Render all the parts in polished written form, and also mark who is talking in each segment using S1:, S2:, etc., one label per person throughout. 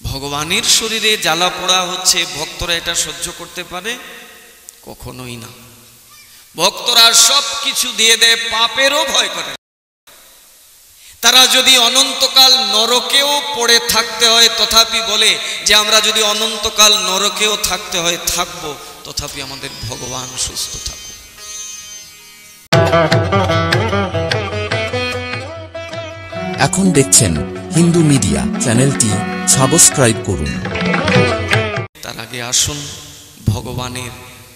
S1: ভগবানের শরীরে জ্বালা পোড়া হচ্ছে, ভক্তরা এটা সহ্য করতে পারে? কখনোই না। ভক্তরা সব কিছু দিয়ে দেয়, পাপেরও ভয় করে। তারা যদি অনন্তকাল নরকেও পড়ে থাকতে হয় তথাপি বলে যে আমরা যদি অনন্তকাল নরকেও থাকতে হয় থাকব, তথাপি আমাদের ভগবান সুস্থ থাকুক।
S2: এখন দেখছেন হিন্দু মিডিয়া চ্যানেলটি সাবস্ক্রাইব করুন।
S1: তার আগে আসুন, ভগবানের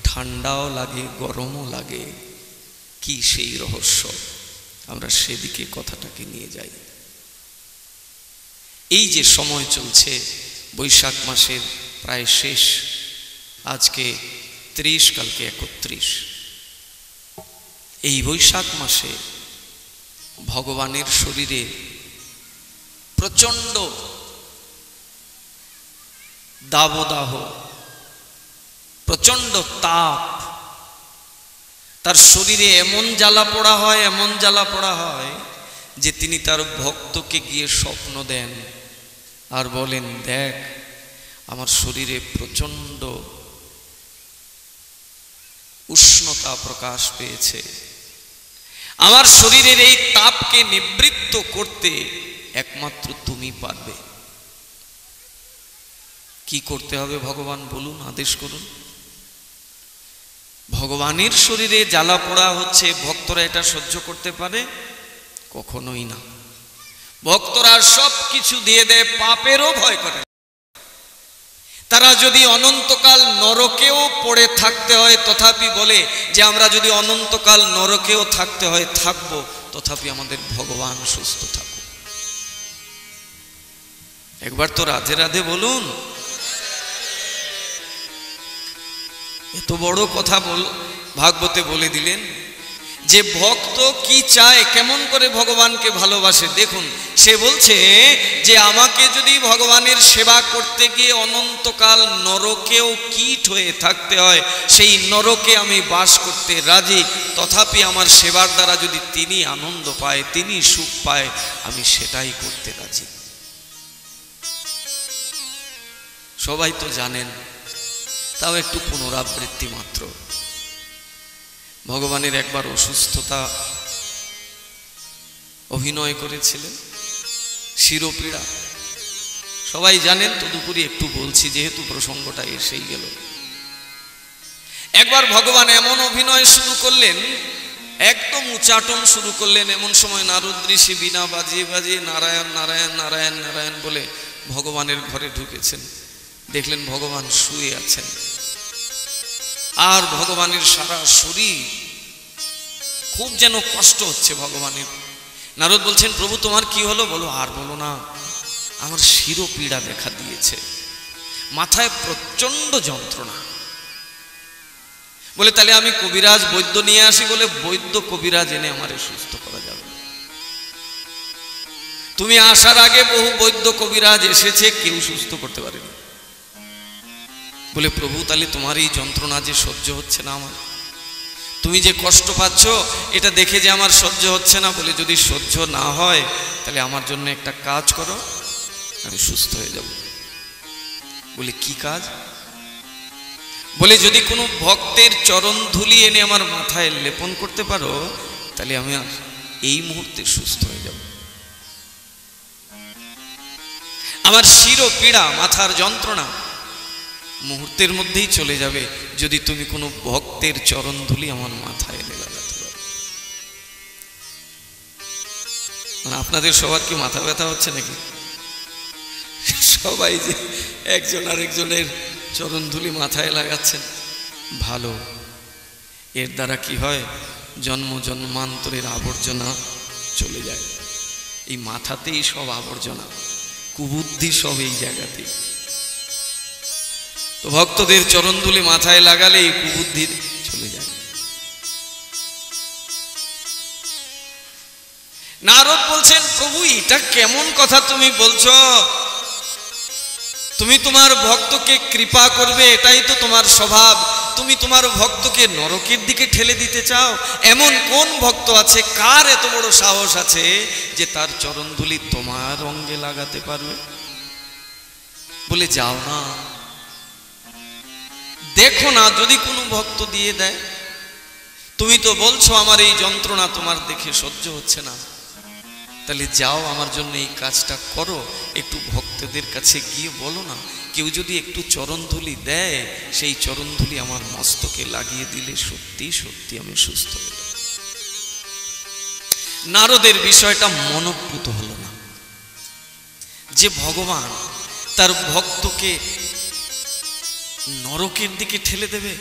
S1: ঠান্ডাও লাগে গরমও লাগে, কি সেই রহস্য, আমরা সেদিকে কথাটাকে নিয়ে যাই। এই যে সময় চলছে, বৈশাখ মাসের প্রায় শেষ, আজকে 30, কালকে 31। এই বৈশাখ মাসে ভগবানের শরীরে প্রচণ্ড দাবদাহ, প্রচণ্ড তাপ, তার শরীরে এমন জ্বালা পোড়া হয়, এমন জ্বালা পোড়া হয় যে তিনি তার ভক্তকে গিয়ে স্বপ্ন দেন আর বলেন, দেখ আমার শরীরে প্রচণ্ড উষ্ণতা প্রকাশ পেয়েছে, আমার শরীরের এই তাপকে নিবৃত্ত করতে একমাত্র তুমি পারবে। কি করতে হবে ভগবান বলুন, আদেশ করুন। ভগবানের শরীরে জ্বালা পোড়া হচ্ছে, ভক্তরা এটা সহ্য করতে পারে? কখনোই না। ভক্তরা সব কিছু দিয়ে দেয়, পাপেরও ভয় করে। তারা যদি অনন্তকাল নরকেও পড়ে থাকতে হয় তথাপি বলে যে আমরা যদি অনন্তকাল নরকেও থাকতে হয় থাকব, তথাপি আমাদের ভগবান সুস্থ থাকুক। একবার তো রাধে রাধে বলুন। এত বড় কথা ভাগবতে বলে দিলেন যে ভক্ত কি চায়, কেমন করে ভগবানকে ভালোবাসে। দেখুন, সে বলছে যে আমাকে যদি ভগবানের সেবা করতে গিয়ে অনন্তকাল নরকেও কীট হয়ে থাকতে হয়, সেই নরকে আমি বাস করতে রাজি, তথাপি আমার সেবার দ্বারা যদি তিনি আনন্দ পায়, তিনি সুখ পায়, আমি সেটাই করতে রাজি। সবাই তো জানেন, তাও একটু পুনরাবৃত্তি মাত্র। ভগবানের একবার অসুস্থতা অভিনয় করেছিলেন, শিরোপীড়া, সবাই জানেন, তদুপরি একটু বলছি যেহেতু প্রসঙ্গটা এসেই গেল। একবার ভগবান এমন অভিনয় শুরু করলেন, একদম উচ্চাটন শুরু করলেন। এমন সময় নারদ ঋষি বীণা বাজিয়ে বাজিয়ে নারায়ণ নারায়ণ নারায়ণ নারায়ণ বলে ভগবানের ঘরে ঢুকেছেন। দেখলেন ভগবান শুয়ে আছেন, আর ভগবানের সারা শরীর খুব যেন কষ্ট হচ্ছে ভগবানের। নারদ বলছেন, প্রভু তোমার কি হলো? বলো, আর বলো না, আমার শিরোপীড়া দেখা দিয়েছে, মাথায় প্রচন্ড যন্ত্রণা। বলে তাহলে আমি কবিরাজ বৈদ্য নিয়ে আসি? বলে বৈদ্য কবিরাজ এনে আমারে সুস্থ করা যাবে। তুমি আসার আগে বহু বৈদ্য কবিরাজ এসেছে, কেউ সুস্থ করতে পারেনি। বলে প্রভু তাহলে তোমার এই যন্ত্রণা যে সহ্য হচ্ছে না, আমার তুমি যে কষ্ট পাচ্ছ এটা দেখে যে আমার সহ্য হচ্ছে না, বলে যদি সহ্য না হয় তাহলে আমার জন্য একটা কাজ করো, আমি সুস্থ হয়ে যাব। বলে কি কাজ? বলে যদি কোনো ভক্তের চরণ ধুলি এনে আমার মাথায় লেপন করতে পারো, তাহলে আমি আর এই মুহূর্তে সুস্থ হয়ে যাব। আমার শিরোপীড়া, মাথার যন্ত্রণা মুহূর্তের মধ্যেই চলে যাবে যদি তুমি কোনো ভক্তের চরণ ধুলি আমার মাথায় এনে লাগাতে পারো। মানে আপনাদের সবার কি মাথা ব্যথা হচ্ছে নাকি? সবাই যে একজন আরেকজনের চরণ ধুলি মাথায় লাগাচ্ছেন, ভালো। এর দ্বারা কি হয়? জন্ম জন্মান্তরের আবর্জনা চলে যায়। এই মাথাতেই সব আবর্জনা, কুবুদ্ধি সব এই জায়গাতেই। তো ভক্তদের চরণধুলি মাথায় লাগালে এই কুবুদ্ধি চলে যায়। নারদ বলছেন, প্রভু এটা কেমন কথা তুমি বলছো? তুমি তোমার ভক্তকে কৃপা করবে, এটাই তো তোমার স্বভাব। তুমি তোমার ভক্তকে নরকের দিকে ঠেলে দিতে চাও? এমন কোন ভক্ত আছে, কার এত বড় সাহস আছে যে তার চরণধুলি তোমার অঙ্গে লাগাতে পারবে? বলে যাও না, দেখো না যদি কোনো ভক্ত দিয়ে দেয়। তুমি তো বলছো আমার এই যন্ত্রণা তোমার দেখে সহ্য হচ্ছে না, তাহলে যাও আমার জন্য এই কাজটা করো, একটু ভক্তদের কাছে গিয়ে বলো না, কেউ যদি একটু চরণধুলি দেয়, সেই চরণধুলি আমার মস্তকে লাগিয়ে দিলে সত্যি সত্যি আমি সুস্থ হয়ে যাব। নারদের বিষয়টা মনোভূত হলো না যে ভগবান তার ভক্তকে নরকের দিকে ঠেলে দেবে।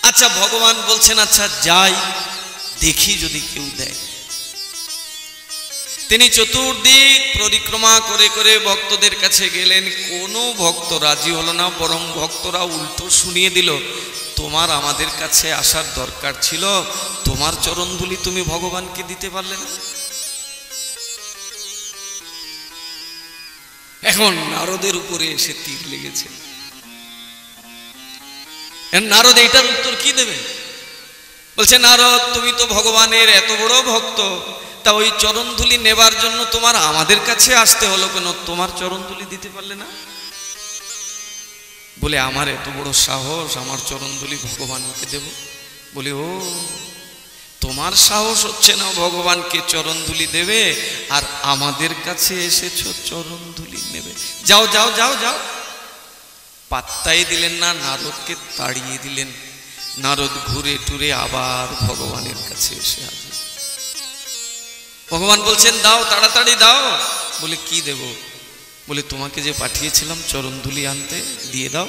S1: আচ্ছা ভগবান বলছেন আচ্ছা যাই দেখি যদি কেউ দেয়। তিনি চতুর্দিক পরিক্রমা করে করে ভক্তদের কাছে গেলেন, কোনো ভক্ত রাজি হলো না, বরং ভক্তরা উল্টো শুনিয়ে দিল, তোমার আমাদের কাছে আসার দরকার ছিল, তোমার চরণধুলি তুমি ভগবানকে দিতে পারলে না। এখন নারদের উপরে এসে তীর লেগেছে। নারদ এইটার উত্তর কি দেবে? বলছে নারদ তুমি তো ভগবানের এত বড় ভক্ত, তা ওই চরণধুলি নেবার জন্য তোমার আমাদের কাছে আসতে হলো কেন? তোমার চরণধুলি দিতে পারলে না? বলে আমার এত বড় সাহস, আমার চরণধুলি ভগবানকে দেব? বলে ও তোমার সাহস হচ্ছে না ভগবানকে চরণধুলি দেবে, আর আমাদের কাছে এসেছো চরণধুলি নেবে? যাও যাও যাও যাও। পাত্তাই দিলেন না, নারদকে তাড়িয়ে দিলেন। নারদ ঘুরে টুরে আবার ভগবানের কাছে এসে হাজির। ভগবান বলছেন দাও, তাড়াতাড়ি দাও। বলে কি দেব? বলে তোমাকে যে পাঠিয়েছিলাম চরণধুলি আনতে, দিয়ে দাও।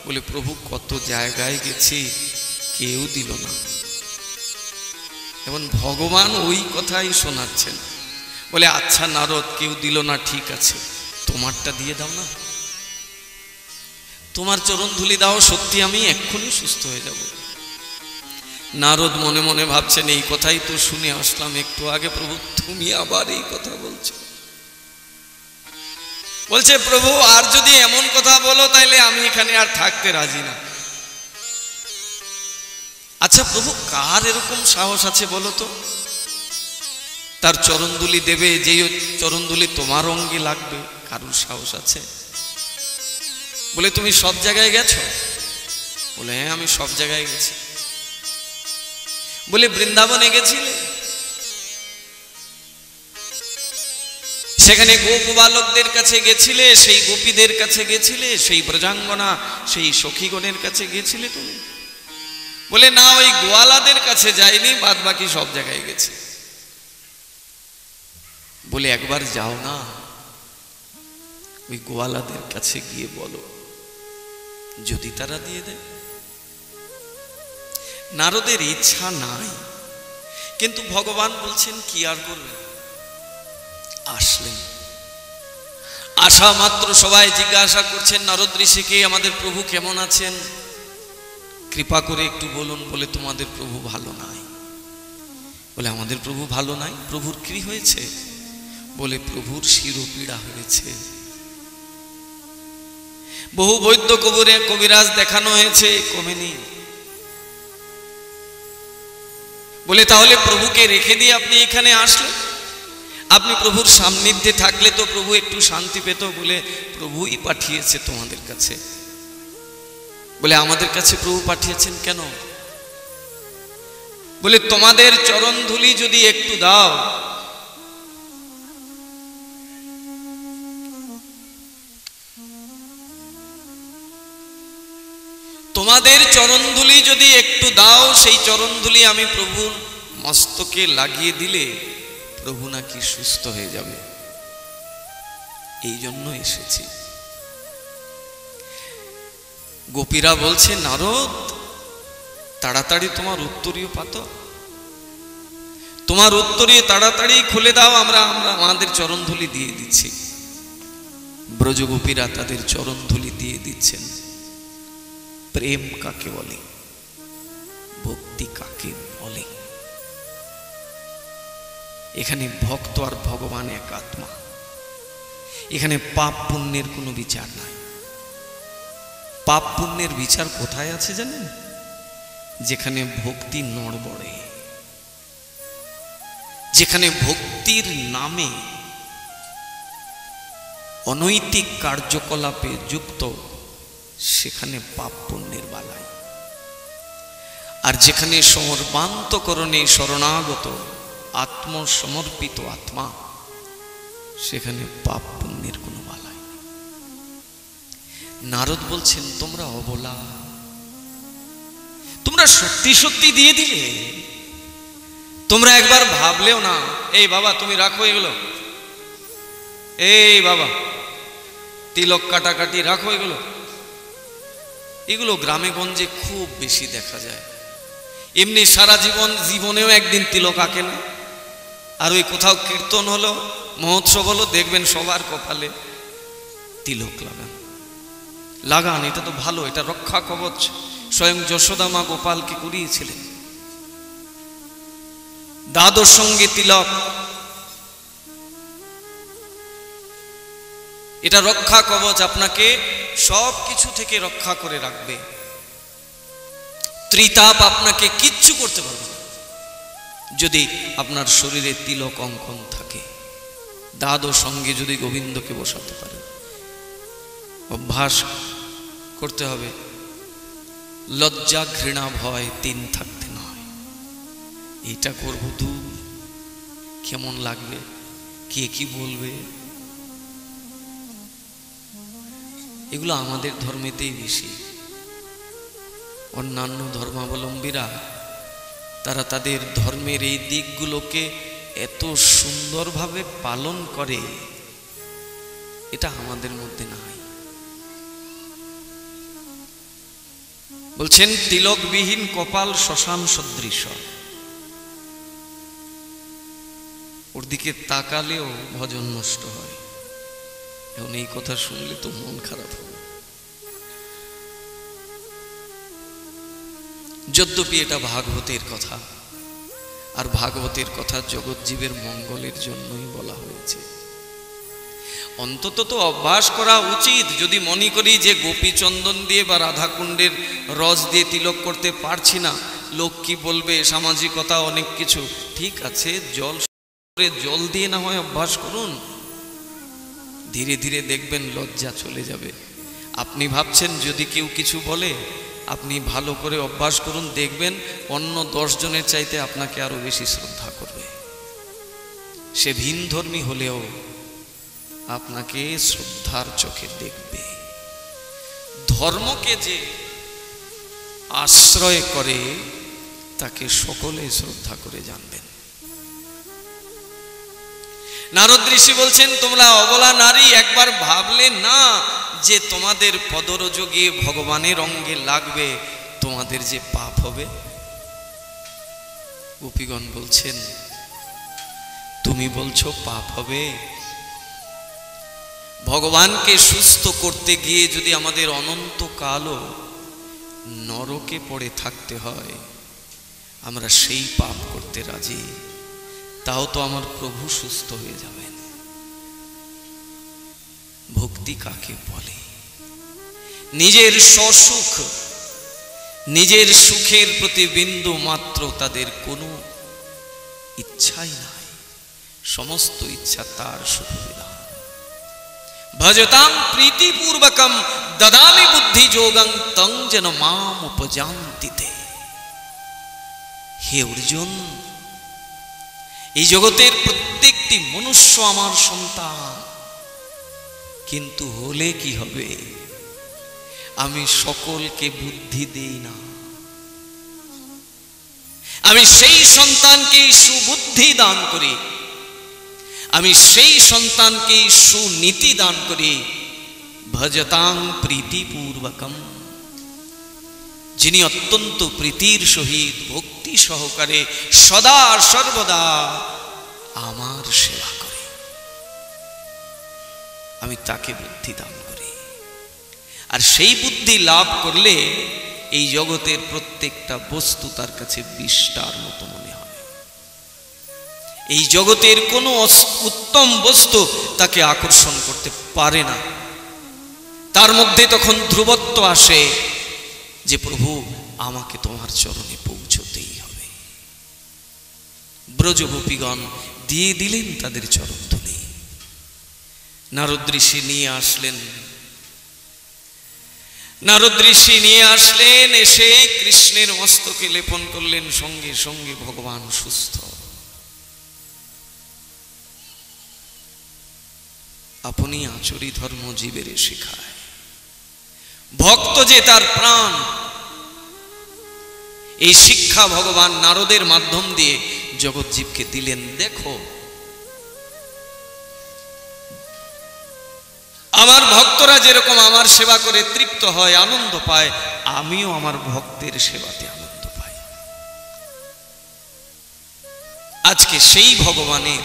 S1: বলে প্রভু কত জায়গায় গেছি, কেউ দিল না। এবং ভগবান ওই কথাই শোনাচ্ছেন। বলে আচ্ছা নারদ কেউ দিল না, ঠিক আছে, তোমারটা দিয়ে দাও না, তোমার চরণধুলি দাও, সত্যি আমি এক্ষুনি সুস্থ হয়ে যাব। নারদ মনে মনে ভাবছেন এই কথাই তো শুনে আসলাম একটু আগে, প্রভু তুমি আবার এই কথা বলছো। বলছে প্রভু আর যদি এমন কথা বলো তাইলে আমি এখানে আর থাকতে রাজি না। আচ্ছা প্রভু কার এরকম সাহস আছে বলো তো, তার চরণধুলি দেবে, যেই চরণধুলি তোমার অঙ্গে লাগবে, কারুর সাহস আছে? বলে তুমি সব জায়গায় গেছো? বলে হ্যাঁ আমি সব জায়গায় গেছি। বলে বৃন্দাবনে গেছিলে? সেখানে গোপ বালকদের কাছে গেছিলে, সেই গোপীদের কাছে গেছিলে, সেই ব্রজাঙ্গনা সেই সখীগণের কাছে গেছিলে তুমি? বলে না ওই গোয়ালাদের কাছে যাইনি, বাদ বাকি সব জায়গায় গেছি। বলে একবার যাও না, ওই গোয়ালাদের কাছে গিয়ে বলো, যদি তারা দিয়ে দেয়। নারদের ইচ্ছা নাই, কিন্তু ভগবান বলছেন কি আর করবেন। আসলেন, আসা মাত্র সবাই জিজ্ঞাসা করছেন নারদ ঋষিকে আমাদের প্রভু কেমন আছেন, কৃপা করে একটু বলুন। বলে তোমাদের প্রভু ভালো নাই। বলে আমাদের প্রভু ভালো নাই? প্রভুর কি হয়েছে? বলে প্রভুর শিরোপীড়া হয়েছে। বহু বৈদ্য কবিরাজ দেখানো হয়েছে, কমেনি। বলে তাহলে প্রভুকে রেখে দিয়ে আপনি এখানে আসলেন? আপনি প্রভুর সান্নিধ্যে থাকলে তো প্রভু একটু শান্তি পেত। বলে প্রভুই পাঠিয়েছে তোমাদের কাছে। বলে আমাদের কাছে প্রভু পাঠিয়েছেন কেন? বলে তোমাদের চরণধুলি যদি একটু দাও, তোমাদের চরণধুলি যদি একটু দাও, সেই চরণধুলি আমি প্রভুর মস্তকে লাগিয়ে দিলে প্রভু নাকি সুস্থ হয়ে যাবে। এই জন্য এসেছি। গোপীরা বলছে নারদ তাড়াতাড়ি তোমার উত্তরীয় পাতো, তোমার উত্তরীয় তাড়াতাড়ি খুলে দাও, আমরা আমাদের চরণধুলি দিয়ে দিচ্ছি। ব্রজগোপীরা তাদের চরণধুলি দিয়ে দিচ্ছেন। প্রেম কাকে বলে, ভক্তি কাকে বলে? এখানে ভক্ত আর ভগবান এক আত্মা। এখানে পাপ পুণ্যের কোনো বিচার নাই। পাপ পুণ্যের বিচার কোথায় আছে জানেন? যেখানে ভক্তি নড়বড়ে, যেখানে ভক্তির নামে অনৈতিক কার্যকলাপে যুক্ত, সেখানে পাপ পুণ্যের বালাই। আর যেখানে সর্বান্তকরণে শরণাগত আত্মসমর্পিত আত্মা, সেখানে পাপ পুণ্যের কোনো বালাই নেই। নারদ বলছেন, তোমরা অবলা, তোমরা সত্যি সত্যি দিয়ে দিলে, তোমরা একবার ভাবলেও না। এই বাবা তুমি রাখো এগুলো, এই বাবা তিলক কাটাকাটি রাখো এগুলো। এগুলো গ্রামে গঞ্জে খুব বেশি দেখা যায়। এমনি সারা জীবনেও একদিন তিলক আঁকে না। আর ওই কোথাও কীর্তন হলো, মহোৎসব হলো, দেখবেন সবার কপালে তিলক লাগান। এটা তো ভালো, এটা রক্ষা কবচ। স্বয়ং যশোদা মা গোপালকে করিয়েছিলেন। দাদর সঙ্গে তিলক, এটা রক্ষা কবচ, আপনাকে সব কিছু থেকে রক্ষা করে রাখবে। ত্রিতাপ আপনাকে কিচ্ছু করতে পারবে না যদি আপনার শরীরে তিলক অঙ্কন থাকে। দাদর সঙ্গে যদি গোবিন্দকে বসাতে পারে, অভ্যাস করতে হবে। লজ্জা ঘৃণা ভয় তিন থাকতে নয়। এটা করবো দূর, কেমন লাগবে, কে কি বলবে, এগুলো আমাদের ধর্মেতেই বেশি। অন্যান্য ধর্মাবলম্বীরা তারা তাদের ধর্মের এই দিকগুলোকে এত সুন্দরভাবে পালন করে, এটা আমাদের মধ্যে নাই। বলছেন তিলকবিহীন কপাল শ্মশান সদৃশ। ওর দিকে তাকালেও ভজন নষ্ট হয়। এখন এই কথা শুনলে তো মন খারাপ হবে। যদ্যপি এটা ভাগবতের কথা, আর ভাগবতের কথা জগৎজীবের মঙ্গলের জন্যই বলা হয়েছে। অন্তত তো অভ্যাস করা উচিত। যদি মনে করি যে গোপীচন্দন দিয়ে বা রাধাকুণ্ডের রস দিয়ে তিলক করতে পারছি না, লোক কি বলবে, সামাজিকতা, অনেক কিছু, ঠিক আছে, জল দিয়ে না হয় অভ্যাস করুন। ধীরে ধীরে দেখবেন লজ্জা চলে যাবে। আপনি ভাবছেন যদি কেউ কিছু বলে, আপনি ভালো করে অভ্যাস করুন, দেখবেন অন্য 10 জনের চাইতে আপনাকে আরো বেশি শ্রদ্ধা করবে। সে ভিনধর্মী হলেও আপনাকে শ্রদ্ধার চোখে দেখবে। ধর্মকে যে আশ্রয় করে তাকে সকলে শ্রদ্ধা করে জানবেন। নারদ ঋষি বলছেন, তোমরা অবলা নারী, একবার ভাবলে না যে তোমাদের পদরযোগে ভগবানের অঙ্গে লাগবে, তোমাদের যে পাপ হবে। গোপীগণ বলছেন, তুমি বলছো পাপ হবে? ভগবানকে সুস্থ করতে গিয়ে যদি আমাদের অনন্তকালও নরকে পড়ে থাকতে হয়, আমরা সেই পাপ করতে রাজি। তাও তো আমার প্রভু সুস্থ হয়ে যাবেন। ভক্তি কাকে বলে? নিজের স্বসুখ, নিজের সুখের প্রতি বিন্দু মাত্র তাদের কোনো ইচ্ছাই নাই। সমস্ত ইচ্ছা তার সুবিধান। ভজতাম প্রীতিপূর্বকম দদামি বুদ্ধি যোগং তং যেন মাম উপজান্তিতে। হে অর্জুন, এই জগতের প্রত্যেকটি মনুষ্য আমার সন্তান, কিন্তু হলে কি হবে? আমি সকলকে বুদ্ধি দেই না। আমি সেই সন্তানকে সুবুদ্ধি দান করি, আমি সেই সন্তানকে সুনীতি দান করি। ভজতাং প্রীতিপূর্বকম, যিনি অত্যন্ত প্রীতির সহিত ভক্তি সহকারে সদা সর্বদা আমার সেবা করে, আমি তাকে বুদ্ধি দান করি। আর সেই বুদ্ধি লাভ করলে এই জগতের প্রত্যেকটা বস্তু তার কাছে বিষ্টার মতো মনে হয়। এই জগতের কোনো উত্তম বস্তু তাকে আকর্ষণ করতে পারে না। তার মধ্যে তখন ধ্রুবত্ব আসে যে প্রভু আমাকে তোমার চরণে পৌঁছতেই হবে। ব্রজগোপীগণ দিয়ে দিলেন তাদের চরণধূলি। নারদ ঋষি নিয়ে আসলেন। নারদ ঋষি নিয়ে আসলেন, এসে কৃষ্ণের মস্তকে লেপন করলেন, সঙ্গে সঙ্গে ভগবান সুস্থ। আপনি আচরি ধর্ম জীবের শিখায়, ভক্ত যে তার প্রাণ, এই শিক্ষা ভগবান নারদের মাধ্যম দিয়ে জগৎ জীবকে দিলেন। দেখো, আমার ভক্তরা যেরকম আমার সেবা করে তৃপ্ত হয়, আনন্দ পায়, আমিও আমার ভক্তের সেবাতে আনন্দ পাই। আজকে সেই ভগবানের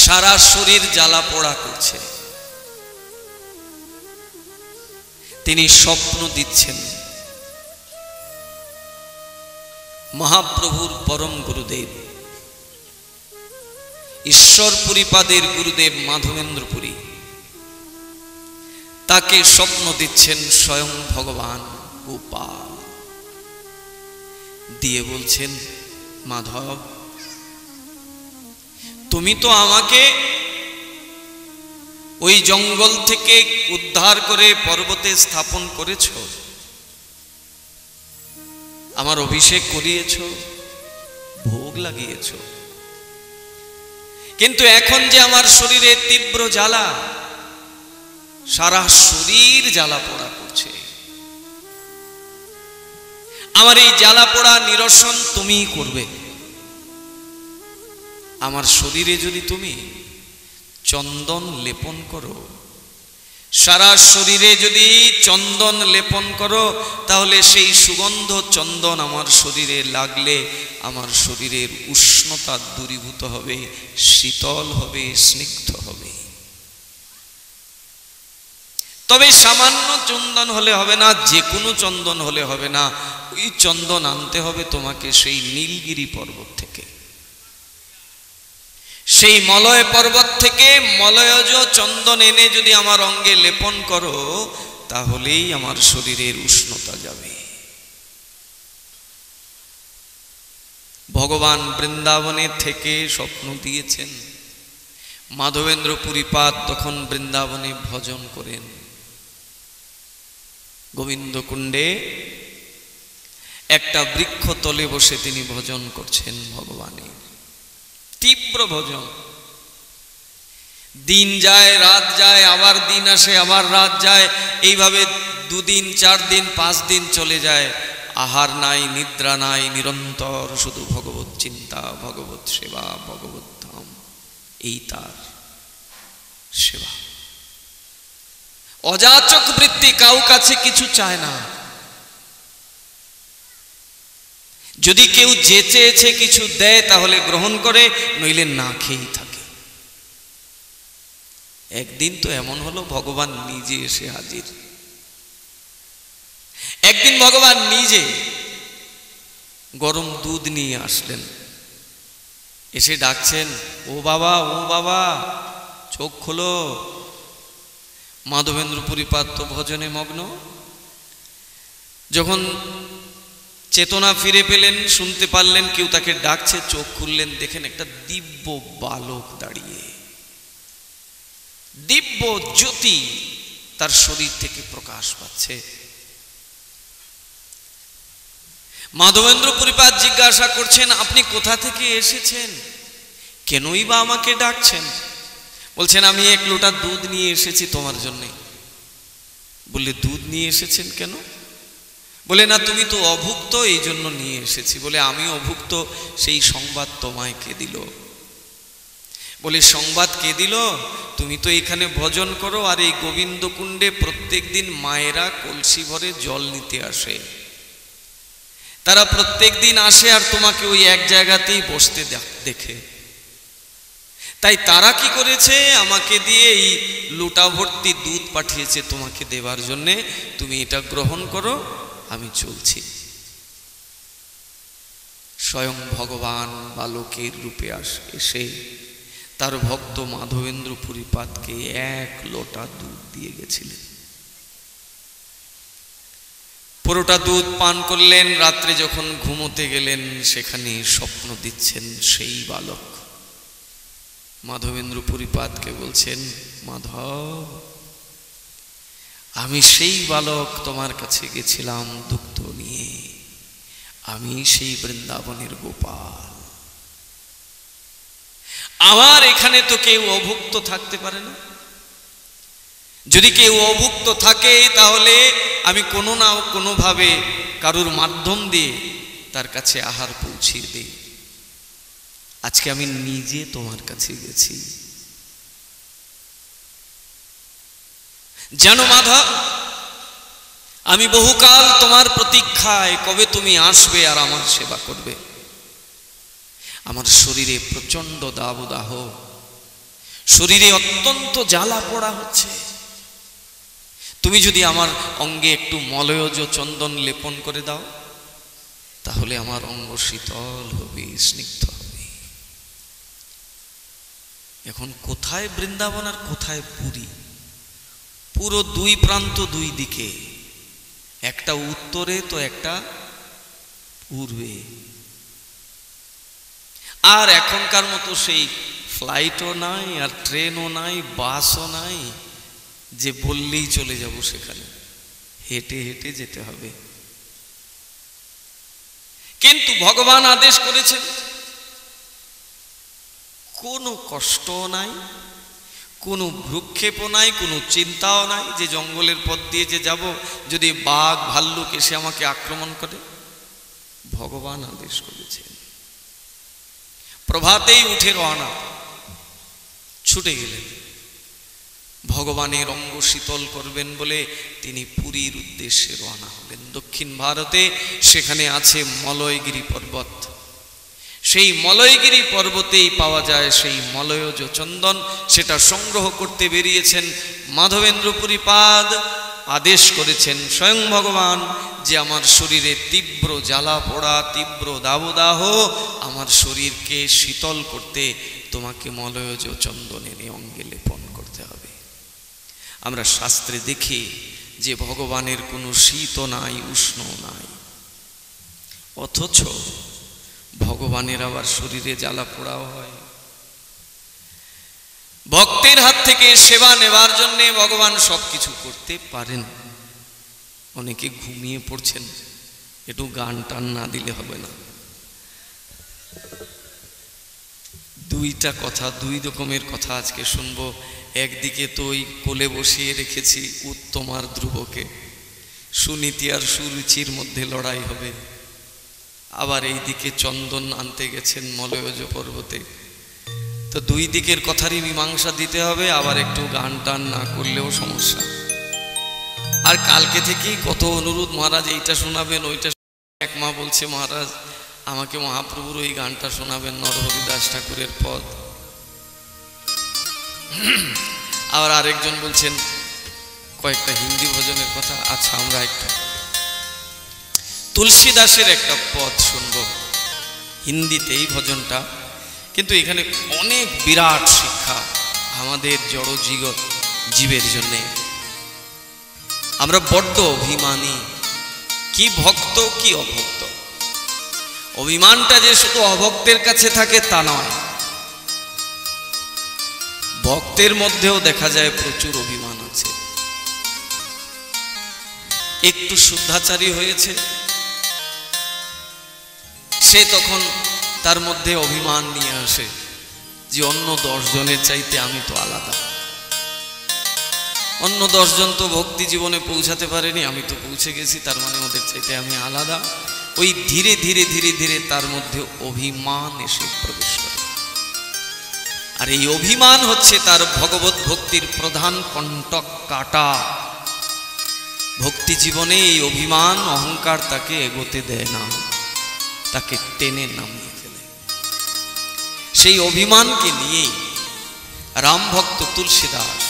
S1: সারা শরীর জ্বালা পোড়া করছে, তিনি স্বপ্ন দিচ্ছেন। মহাপ্রভুর পরম গুরুদেব, ঈশ্বরপুরীপাদের গুরুদেব মাধবেন্দ্রপুরী, তাকে স্বপ্ন দিচ্ছেন স্বয়ং ভগবান গোপাল। দিয়ে বলছেন, মাধব, তুমি তো আমাকে ওই জঙ্গল থেকে উদ্ধার করে পর্বতে স্থাপন করেছ, আমার অভিষেক করিয়েছ, ভোগ লাগিয়েছ, কিন্তু এখন যে আমার শরীরে তীব্র জ্বালা, সারা শরীর জ্বালা পোড়া করছে, আমার এই জ্বালা পোড়া নিরসন তুমিই করবে। আমার শরীরে যদি তুমি চন্দন লেপন করো, সারা শরীরে যদি চন্দন লেপন করো, তাহলে সেই সুগন্ধ চন্দন আমার শরীরে লাগলে আমার শরীরের উষ্ণতা দূরীভূত হবে, শীতল হবে, স্নিগ্ধ হবে। তবে সামান্য চন্দন হলে হবে না, যে কোনো চন্দন হলে হবে না, ওই চন্দন আনতে হবে তোমাকে সেই নীলগিরি পর্বত থেকে, সেই মলয় পর্বত থেকে মলয়জ চন্দন এনে যদি আমার অঙ্গে লেপন করো, তাহলেই আমার শরীরের উষ্ণতা যাবে। ভগবান বৃন্দাবনে থেকে স্বপ্ন দিয়েছেন। মাধবেন্দ্রপুরীপাদ তখন বৃন্দাবনে ভজন করেন, গোবিন্দকুণ্ডে একটা বৃক্ষ তলে বসে তিনি ভজন করছেন ভগবানের, তীব্র ভজন। দিন যায়, রাত যায়, আবার দিন আসে, আবার রাত যায়, এইভাবে 2 দিন 4 দিন 5 দিন চলে যায়। আহার নাই, নিদ্রা নাই, নিরন্তর শুধু ভগবত চিন্তা, ভগবত সেবা, ভগবত ধাম, এই তার সেবা। অযাচক বৃত্তি, কাউ কাছে কিছু চায় না। যদি কেউ যে চেয়েছে কিছু দেয় তাহলে গ্রহণ করে, নইলে না খেয়েই থাকে। একদিন তো এমন হলো, ভগবান নিজে এসে হাজির। একদিন ভগবান নিজে গরম দুধ নিয়ে আসলেন, এসে ডাকছেন, ও বাবা, ও বাবা, চোখ খোলো। মাধবেন্দ্রপুরীপাদ তো ভজনে মগ্ন। যখন চেতনা ফিরে পেলেন, শুনতে পারলেন কেউ তাকে ডাকছে, চোখ খুললেন, দেখেন একটা দিব্য বালক দাঁড়িয়ে, দিব্য জ্যোতি তার শরীর থেকে প্রকাশ পাচ্ছে। মাধবেন্দ্রপুরীপাদ জিজ্ঞাসা করছেন, আপনি কোথা থেকে এসেছেন, কেনই বা আমাকে ডাকছেন? বলছেন, আমি 1 লোটা দুধ নিয়ে এসেছি তোমার জন্য। বললে, দুধ নিয়ে এসেছেন কেন? বলে, না তুমি তো অভুক্ত, এই জন্য নিয়ে এসেছি। বলে, আমি অভুক্ত, সেই সংবাদ তোমায় কে দিল? বলে, সংবাদ কে দিল? তুমি তো এখানে ভজন করো, আর এই গোবিন্দকুণ্ডে প্রত্যেক দিন মায়েরা কলসি ভরে জল নিতে আসে। তারা প্রত্যেক দিন আসে আর তোমাকে ওই এক জায়গাতেই বসতে দেখে। তাই তারা কি করেছে, আমাকে দিয়ে এই লোটা ভর্তি দুধ পাঠিয়েছে তোমাকে দেবার জন্যে। তুমি এটা গ্রহণ করো, আমি চলছি। স্বয়ং ভগবান বালকের রূপে এসে তার ভক্ত মাধবেন্দ্রপুরীপাদকে 1 লোটা দুধ দিয়ে গেছিলেন। পুরোটা দুধ পান করলেন। রাত্রে যখন ঘুমোতে গেলেন, সেখানে স্বপ্ন দিচ্ছেন সেই বালক। মাধবেন্দ্র পুরীপাদকে বলছেন, মাধব, আমি সেই বালক তোমার কাছে গেছিলাম দুগ্ধ নিয়ে, আমি সেই বৃন্দাবনের গোপাল। আমার এখানে তো কেউ অভুক্ত থাকতে পারে না। যদি কেউ অভুক্ত থাকে তাহলে আমি কোনো না কোনোভাবে কারুর মাধ্যম দিয়ে তার কাছে আহার পৌঁছিয়ে দিই। আজকে আমি নিজে তোমার কাছে গেছি। জানো মাধব, আমি বহুকাল তোমার প্রতীক্ষায়, কবে তুমি আসবে আর আমার সেবা করবে। আমার শরীরে প্রচন্ড দাবদাহ, শরীরে অত্যন্ত জ্বালা পোড়া হচ্ছে। তুমি যদি আমার অঙ্গে একটু মলয়জ চন্দন লেপন করে দাও, তাহলে আমার অঙ্গ শীতল হবে, স্নিগ্ধ হবে। এখন কোথায় বৃন্দাবন আর কোথায় পুরী? পুরো দুই প্রান্ত, দুই দিকে, একটা উত্তরে তো একটা পূর্বে। আর এখনকার মতো সেই ফ্লাইটও নাই, আর ট্রেনও নাই, বাসও নাই যে বললেই চলে যাব সেখানে। হেঁটে হেঁটে যেতে হবে। কিন্তু ভগবান আদেশ করেছেন, কোনো কষ্টও নাই, কোনো ভ্রুক্ষেপও নাই, কোনো চিন্তাও নাই যে জঙ্গলের পথ দিয়ে যে যাব, যদি বাঘ ভাল্লুক এসে আমাকে আক্রমণ করে। ভগবান আদেশ করেছেন। প্রভাতেই উঠে রওনা, ছুটে গেলেন। ভগবানের অঙ্গ শীতল করবেন বলে তিনি পুরীর উদ্দেশ্যে রওনা হলেন। দক্ষিণ ভারতে সেখানে আছে মলয়গিরি পর্বত। সেই মলয়গিরি পর্বতেই পাওয়া যায় সেই মলয়জ চন্দন। সেটা সংগ্রহ করতে বেরিয়েছেন মাধবেন্দ্র পুরীপাদ। আদেশ করেছেন স্বয়ং ভগবান যে আমার শরীরে তীব্র জ্বালা পোড়া, তীব্র দাবদাহ, আমার শরীরকে শীতল করতে তোমাকে মলয়জ চন্দন এনে অঙ্গে লেপন করতে হবে। আমরা শাস্ত্রে দেখি যে ভগবানের কোনো শীত নাই, উষ্ণ নাই, অথচ ভগবানের আবার শরীরে জ্বালা পোড়াও হয়। ভক্তের হাত থেকে সেবা নেবার জন্যে ভগবান সবকিছু করতে পারেন। অনেকে ঘুমিয়ে পড়ছেন, একটু গান টান না দিলে হবে না। দুইটা কথা, দুই রকমের কথা আজকে শুনবো। একদিকে তো ওই কোলে বসিয়ে রেখেছি উত্তম আর ধ্রুবকে, সুনীতি আর সুরুচির মধ্যে লড়াই হবে। আবার এই দিকে চন্দন আনতে গেছেন মলয়জ পর্বতে। তো দুই দিকের কথারই মীমাংসা দিতে হবে। আবার একটু গান টান না করলেও সমস্যা। আর কালকে থেকেই কত অনুরোধ, মহারাজ এইটা শোনাবেন, ওইটা। এক মা বলছে, মহারাজ আমাকে মহাপ্রভুর ওই গানটা শোনাবেন, নরহরিদাস ঠাকুরের পদ। আবার আরেকজন বলছেন কয়েকটা হিন্দি ভজনের কথা। আচ্ছা, আমরা একটা তুলসীদাসের একটা পদ শুনব, হিন্দিতে এই ভজনটা। কিন্তু এখানে অনেক বিরাট শিক্ষা আমাদের জড় জীবের জন্যে। আমরা বড্ড অভিমানী, কি ভক্ত কি অভক্ত। অভিমানটা যে শুধু অভক্তের কাছে থাকে তা নয়, ভক্তের মধ্যেও দেখা যায় প্রচুর অভিমান আছে। একটু শুদ্ধাচারী হয়েছে, সে তখন তার মধ্যে অভিমান নিয়ে আসে যে অন্য 10 জনের চাইতে আমি তো আলাদা। অন্য 10 জন তো ভক্তি জীবনে পৌঁছাতে পারেনি, আমি তো পৌঁছে গেছি, তার মানে ওদের চাইতে আমি আলাদা। ওই ধীরে ধীরে ধীরে ধীরে তার মধ্যে অভিমান এসে প্রবেশ করে। আর এই অভিমান হচ্ছে তার ভগবত ভক্তির প্রধান কণ্টক কাটা। ভক্তি জীবনে এই অভিমান, অহংকার তাকে এগোতে দেয় না, তাকে টেনে নামিয়ে ফেলে। সেই অভিমানকে নিয়েই রাম ভক্ত তুলসীদাস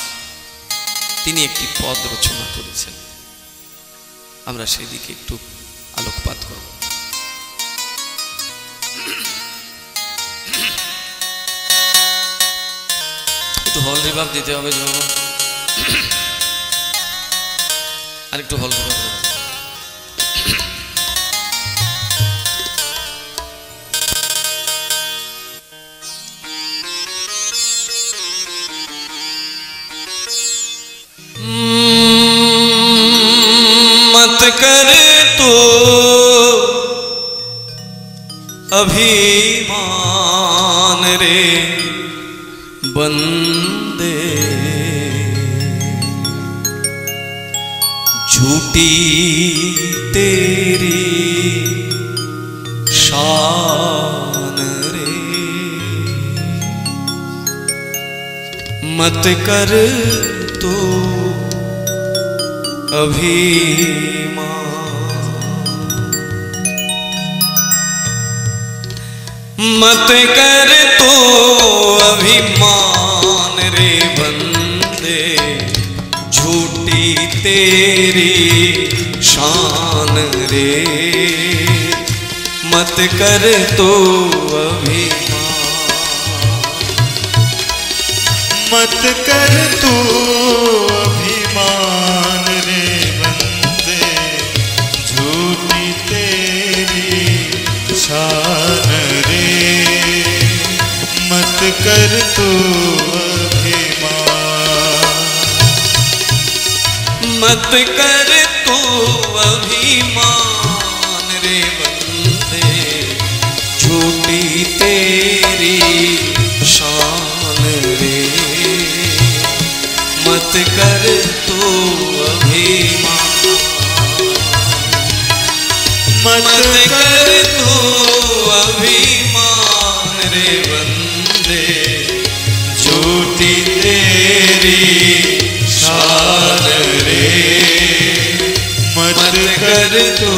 S1: তিনি একটি পদ রচনা করেছেন। আমরা সেই দিকে একটু আলোকপাত করব। একটু হল রিভাব দিতে হবে, আর একটু হল রিভাব দেবো। मत कर तो अभिमान रे बंदे, झूठी तेरी शान रे। मत कर तो अभिमान, मत कर तो अभिमान रे बंदे, झूठी तेरी शान रे। मत कर तो अभिमान,
S3: मत कर तू अभिमान रे बंदे, झूठी तेरी शान रे। मत कर तू अभिमान,
S1: मत कर तो अभिमान रे बंदे, झूठी तेरी शान रे। मत कर तो अभिमान, मत कर तो अभिमान रे बंदे, झूठी तेरी शान रे। मत कर तो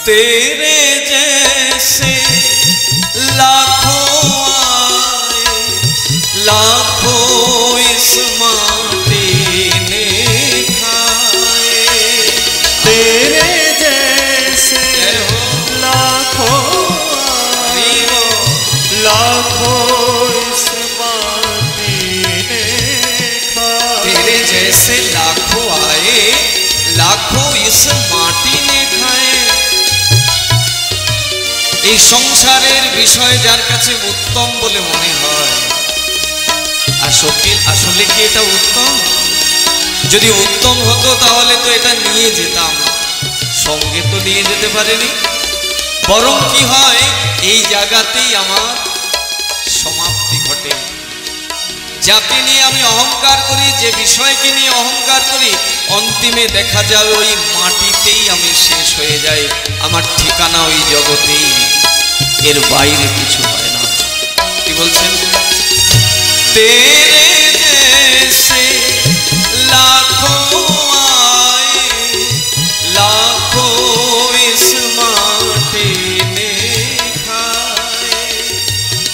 S1: तेरे जैसे लाखों आए, लाखों इस माटी ने खाए।
S3: तेरे जैसे लाखों आए, लाखों इस माटी ने खाए।
S1: तेरे जैसे लाखों आए, लाखों इस माटी ने खाए। এই সংসারের বিষয় যার কাছে উত্তম বলে মনে হয়, আসলে কি এটা উত্তম? যদি উত্তম হতো তাহলে তো এটা নিয়ে যেতাম, সঙ্গে তো নিয়ে যেতে পারিনি। বরং কি হয়, এই জায়গাতেই আমার সমাপ্তি ঘটে। যাকে নিয়ে আমি অহংকার করি, যে বিষয়কে নিয়ে অহংকার করি, অন্তিমে দেখা যায় ওই মাটিতেই আমি শেষ হয়ে যাই। আমার ঠিকানা ওই জগতেই, এর বাইরে কিছু হয় না। কি বলছেন? তেরে জैसे लाखों आए, लाखों इस माटी ने खाए।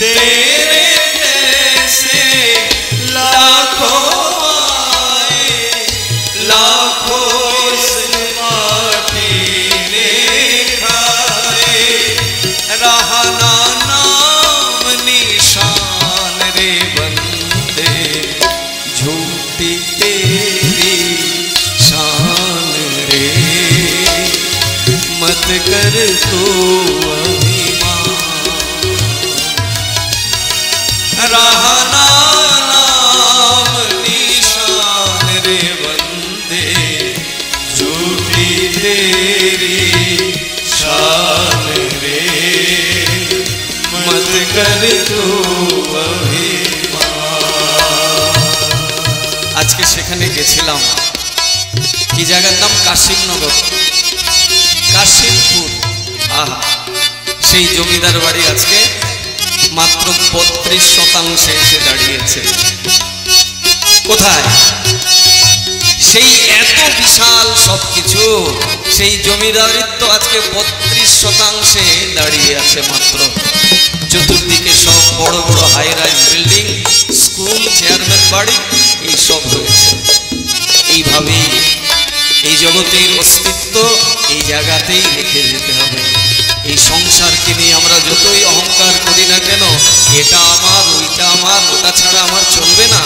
S1: तेरे जैसे लाखों आए, लाखों इस माटी ने खाए। रहा ना नाम निशान रे बंदे, झूठी तेरी शान रे। मत कर तो अभिमान, रहा ना नाम निशान रे बंदे, झूठी तेरी शान रे। मत कर तो अभिमान। আজকে সেখানে গেছিলাম, কি জায়গার নাম? কাশিমনগর, কাশিমপুর। আহা, সেই জমিদার বাড়ি আজকে মাত্র 32% এসে দাঁড়িয়েছে। কোথায়? সেই এত বিশাল সবকিছু, সেই জমিদারিত্ব আজকে 32% দাঁড়িয়ে আছে মাত্র। চতুর্দিকে সব বড় বড় high rise building, school, chairman বাড়ি, এই সব রয়েছে। এইভাবেই এই জগতের অস্তিত্ব এই জায়গাতেই রেখে যেতে হবে। এই সংসারকে নিয়ে আমরা যতই অহংকার করি না কেন, এটা আমার, ওইটা আমার, ওটা ছাড়া আমার চলবে না,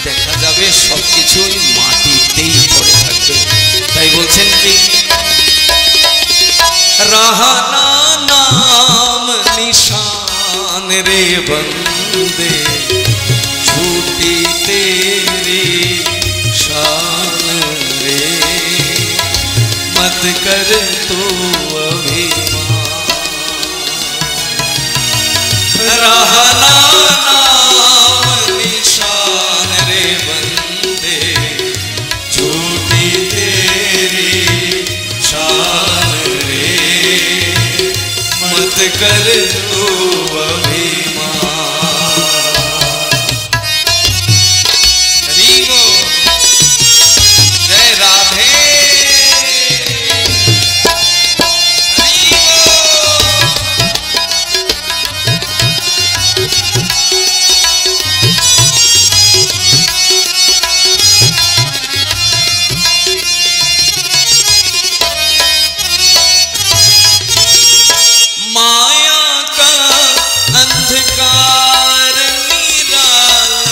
S1: দেখা যাবে সব কিছুই মাটিতেই পড়ে থাকবে। তাই বলছেন কি, রাহানা নাম নিশান রে বন্দে, ছুটি তেরি शान रे, मत कर तो अभिमान। रहना नाम निशान रे बंदे, झूठी तेरी शान रे, मत कर तो अभिमान।
S3: माया का अंधकार निराला,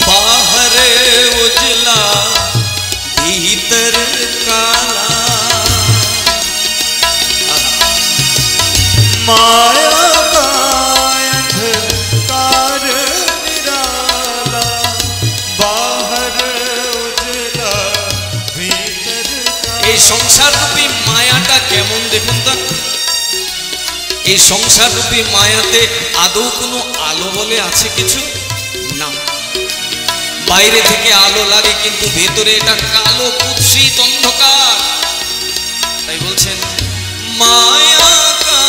S3: बाहर उजला भीतर काला।
S1: এই সংসার রূপী মায়াটা কেমন দেখুন তো। এই সংসার রূপী মায়াতে আদৌ কোনো আলো বলে আছে কিছু না। বাইরে থেকে আলো লাগে কিন্তু ভেতরে এটা কালো কুৎসিত অন্ধকার। তাই বলছেন মায়া কা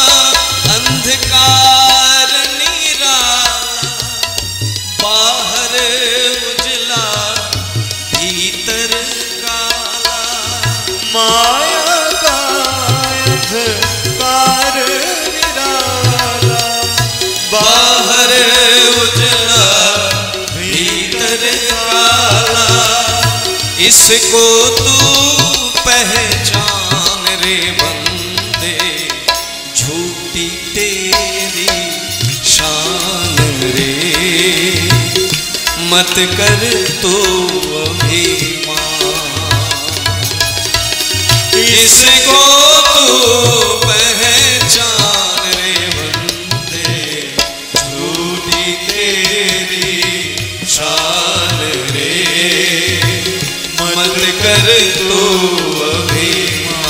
S1: अंधकार निराला, बाहर उजला भीतर काला।
S3: माया का अंधकार निराला,
S1: बाहर उजला भीतर काला, इसको तू पहचान रे बंदे, झूठी तेरी शान रे, मत कर तो अभिमान। इसको तू पहचान रे बंदे, झूठी तेरी शान रे, मत कर तो अभिमान।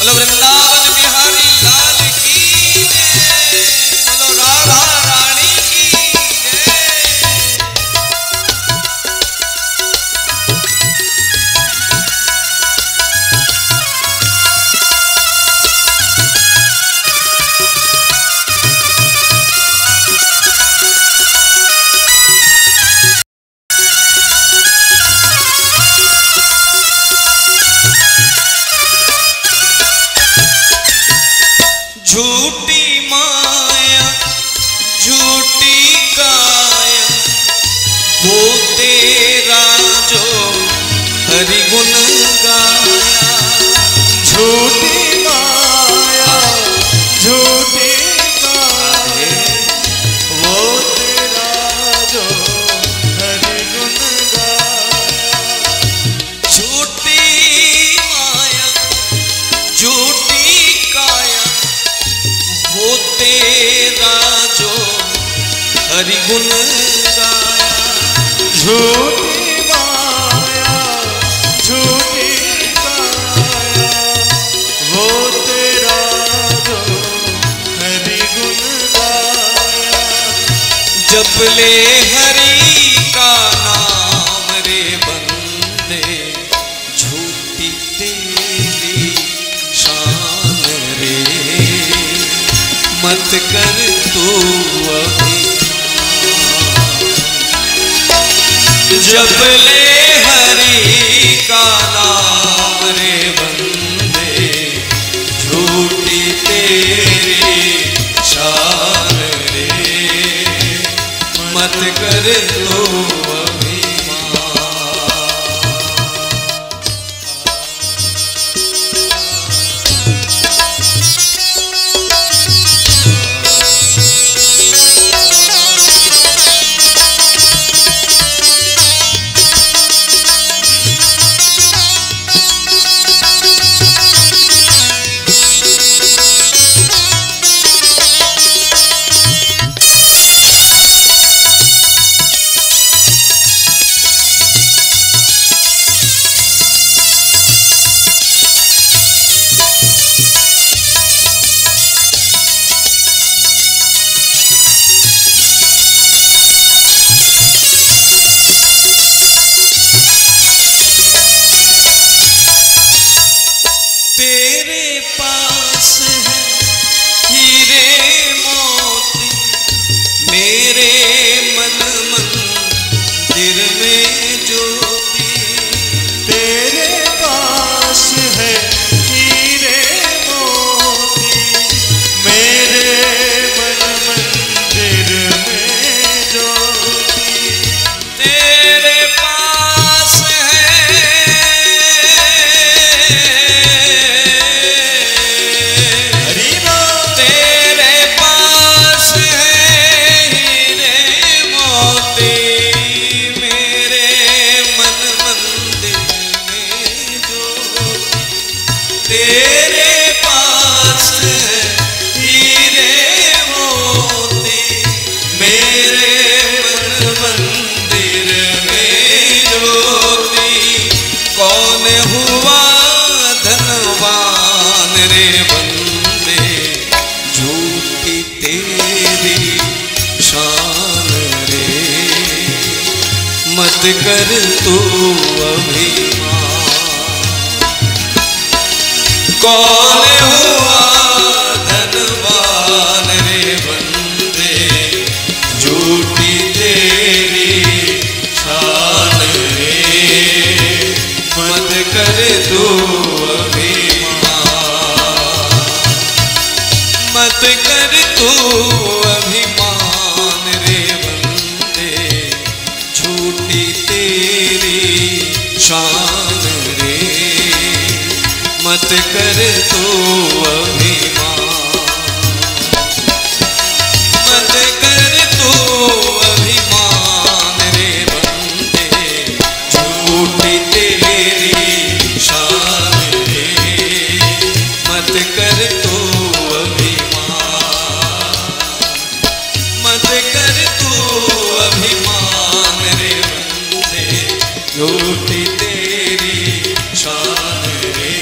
S1: वृंदावन बिहारी लाल की जय, बोलो राधा रानी की जय। झूठी माया झूठी काया, वो तेरा जो हरि गुण गाया।
S3: झूठी माया झूठी काया, वो तेरा जो हरि गुण गाया।
S1: झूठी माया झूठी काया, वो तेरा जो हरि गुण गाया।
S3: झूठी माया झूठी काया, वो तेरा जो हरि गुण गाया।
S1: जप ले हरि का नाम रे बंदे, झूठी तेरी शान रे, मत कर तू अभिमान। जप ले हरि हरि का नाम रे बंदे, झूठी तेरी शान रे, मत कर तो तेरे पास है हीरे मोती, मेरे मन मंदिर में ज्योति।
S3: तेरे पास है हीरे मोती, मेरे मन मंदिर में ज्योति।
S1: तेरे पास तेरे पास हीरे मोती, मेरे मन मंदिर में ज्योति। कौन हुआ धनवान रे बंदे, झूठी तेरी शान रे, मत कर तू अभिमान। कौन हुआ धनवान रे बंदे, झूठी तेरी शान रे, मत कर तू अभिमान। मत कर तू अभिमान रे बंदे, झूठी तेरी शान रे, मत कर तू अभिमान। मत कर तू अभिमान रे बंदे, झूठी तेरी शान रे, मत कर तू अभिमान। मत कर तू अभिमान रे बंदे, झूठी तेरी शान रे,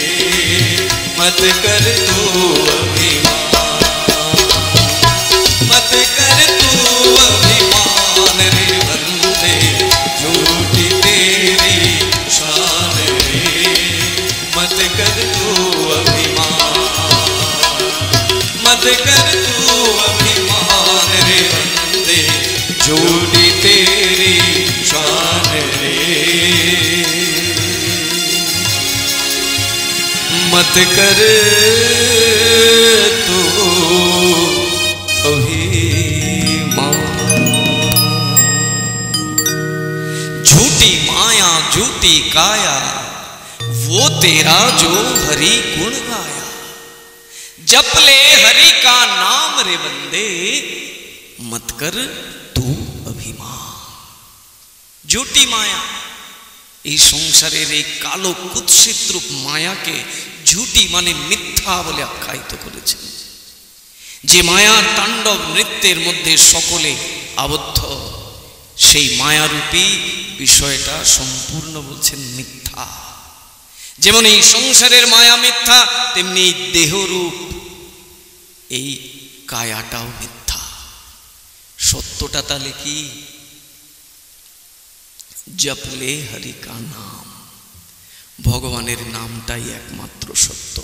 S1: मत कर तू अभिमान। मत कर तू अभिमान रे बंदे, झूठी तेरी शान रे, मत कर तू अभिमान। मत कर तू अभिमान रे बंदे, झूठी तेरी शान रे, मत कर तू अभिमान। झूठी माया झूठी काया, वो तेरा जो हरि गुण गाया। जप ले हरि का नाम रे बंदे, मत कर तू अभिमान। झूठी माया, এই সংসারের এই কালো কুৎসিত রূপ মায়াকে ঝুটি মানে মিথ্যা বলে আখ্যায়িত করেছেন। যে মায়ার তাণ্ডব নৃত্যের মধ্যে সকলে আবদ্ধ, সেই মায়ারূপী বিষয়টা সম্পূর্ণ বলছেন মিথ্যা। যেমন এই সংসারের মায়া মিথ্যা, তেমনি দেহরূপ এই কায়াটাও মিথ্যা। সত্যটা তাহলে কি? জপলে হরি কা নাম, ভগবানের নামটাই একমাত্র সত্য।